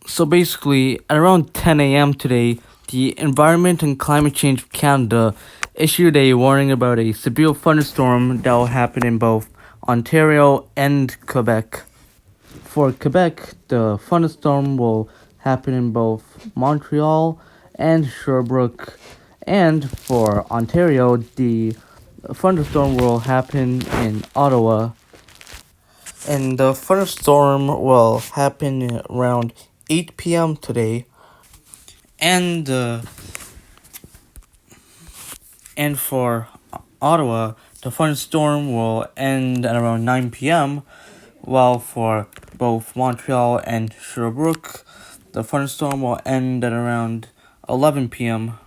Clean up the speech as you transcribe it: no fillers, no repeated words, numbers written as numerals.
So basically, at around 10 a.m. today, the Environment and Climate Change of Canada issued a warning about a severe thunderstorm that will happen in both Ontario and Quebec. For Quebec, the thunderstorm will happen in both Montreal and Sherbrooke. And for Ontario, the thunderstorm will happen in Ottawa. And the thunderstorm will happen around 8 p.m. today. And and for Ottawa, the thunderstorm will end at around 9 p.m., while for both Montreal and Sherbrooke, the thunderstorm will end at around 11 p.m.